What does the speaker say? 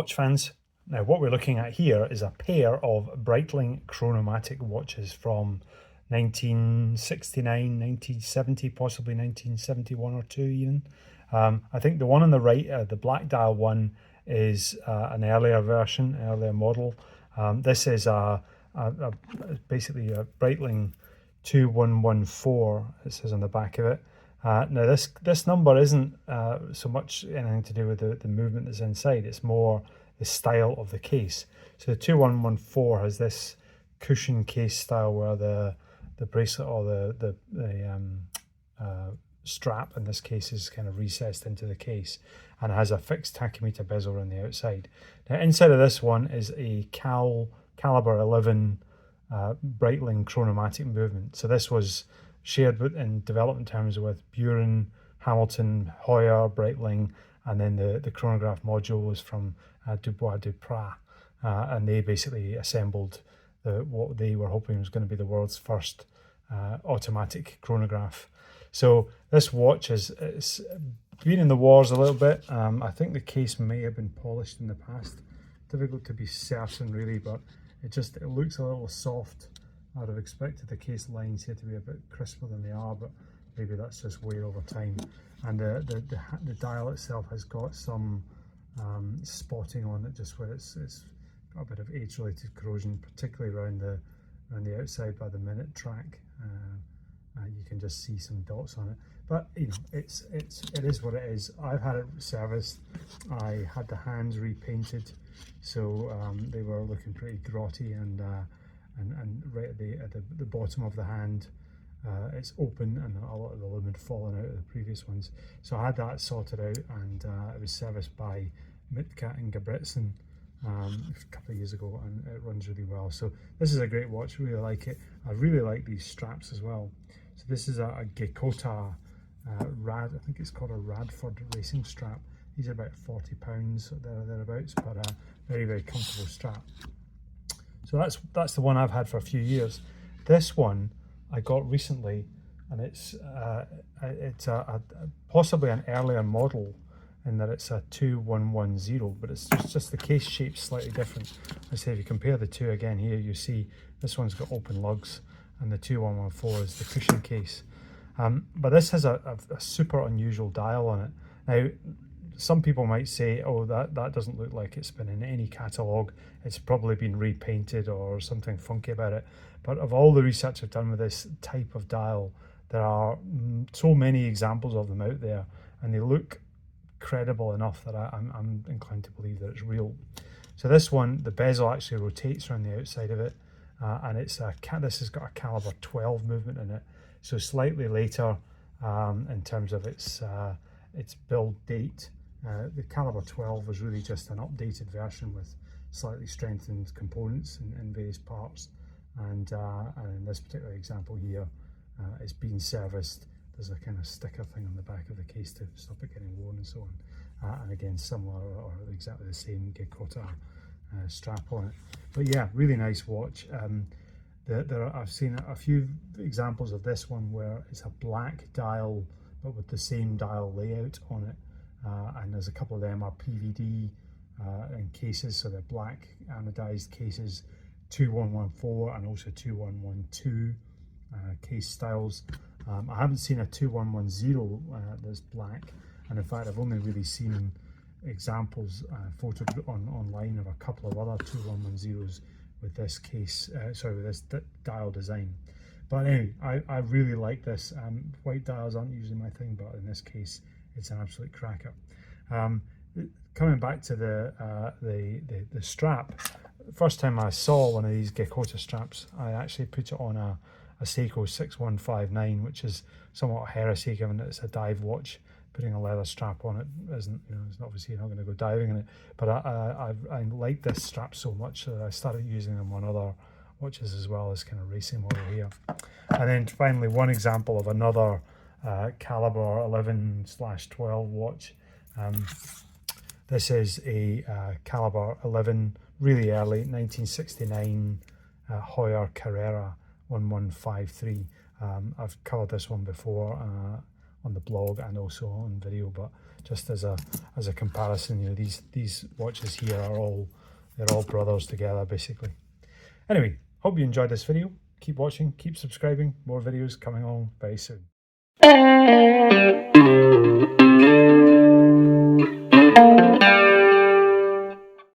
watch fans. Now what we're looking at here is a pair of Breitling Chrono-Matic watches from 1969, 1970, possibly 1971 or 2 even. I think the one on the right, the black dial one, is an earlier version, earlier model. This is basically a Breitling 2114, it says on the back of it. Now this number isn't so much anything to do with the movement that's inside, it's more the style of the case. So the 2114 has this cushion case style where the bracelet or the strap in this case is kind of recessed into the case, and it has a fixed tachymeter bezel around the outside. Now inside of this one is a caliber 11 Breitling Chrono-Matic movement. So this was shared in development terms with Buren, Hamilton, Hoyer, Breitling, and then the chronograph module was from Dubois Duprat, and they basically assembled what they were hoping was going to be the world's first automatic chronograph. So this watch it's been in the wars a little bit. I think the case may have been polished in the past. Difficult to be certain really, but it looks a little soft. I'd have expected the case lines here to be a bit crisper than they are, but maybe that's just wear over time. And the dial itself has got some spotting on it, just where it's got a bit of age-related corrosion, particularly around the outside by the minute track. You can just see some dots on it, but you know, it is what it is. I've had it serviced. I had the hands repainted, so they were looking pretty grotty, and right at the bottom of the hand, it's open, and a lot of the lumen fallen out of the previous ones. So I had that sorted out, and it was serviced by Mitka and Gabritzen a couple of years ago, and it runs really well. So this is a great watch, really like it. I really like these straps as well. So this is a Gekota I think it's called a Radford racing strap. These are about £40 or thereabouts, but a very, very comfortable strap. So that's the one I've had for a few years. This one I got recently, and it's possibly an earlier model in that it's a 2110, but it's just the case shape's slightly different. I say if you compare the two again here, you see this one's got open lugs, and the 2114 is the cushion case. But this has a super unusual dial on it. Now, some people might say, oh, that doesn't look like it's been in any catalogue. It's probably been repainted or something funky about it. But of all the research I've done with this type of dial, there are so many examples of them out there, and they look credible enough that I'm inclined to believe that it's real. So this one, the bezel actually rotates around the outside of it, and this has got a caliber 12 movement in it, so slightly later in terms of its build date. The caliber 12 was really just an updated version with slightly strengthened components in various parts, and in this particular example here, it's being serviced. There's a kind of sticker thing on the back of the case to stop it getting worn and so on, and again similar or exactly the same Gekota strap on it. But yeah, really nice watch. I've seen a few examples of this one where it's a black dial but with the same dial layout on it, and there's a couple of them are PVD in cases, so they're black anodized cases, 2114 and also 2112 case styles. I haven't seen a 2110 that's black, and in fact I've only really seen examples photoed online of a couple of other 2110s with this case, with this dial design. But anyway, I really like this. White dials aren't usually my thing, but in this case it's an absolute cracker. Coming back to the strap, the first time I saw one of these Gekota straps, I actually put it on a Seiko 6159, which is somewhat heresy given that it's a dive watch. Putting a leather strap on it isn't, it's obviously you're not going to go diving in it. But I like this strap so much that I started using them on other watches as well, as kind of racing model here. And then finally, one example of another caliber 11/12 watch. This is a caliber 11, really early, 1969 Hoyer Carrera 1153. I've covered this one before on the blog and also on video, but just as a comparison, you know, these watches here are they're all brothers together basically. Anyway, hope you enjoyed this video. Keep watching, keep subscribing, more videos coming on very soon.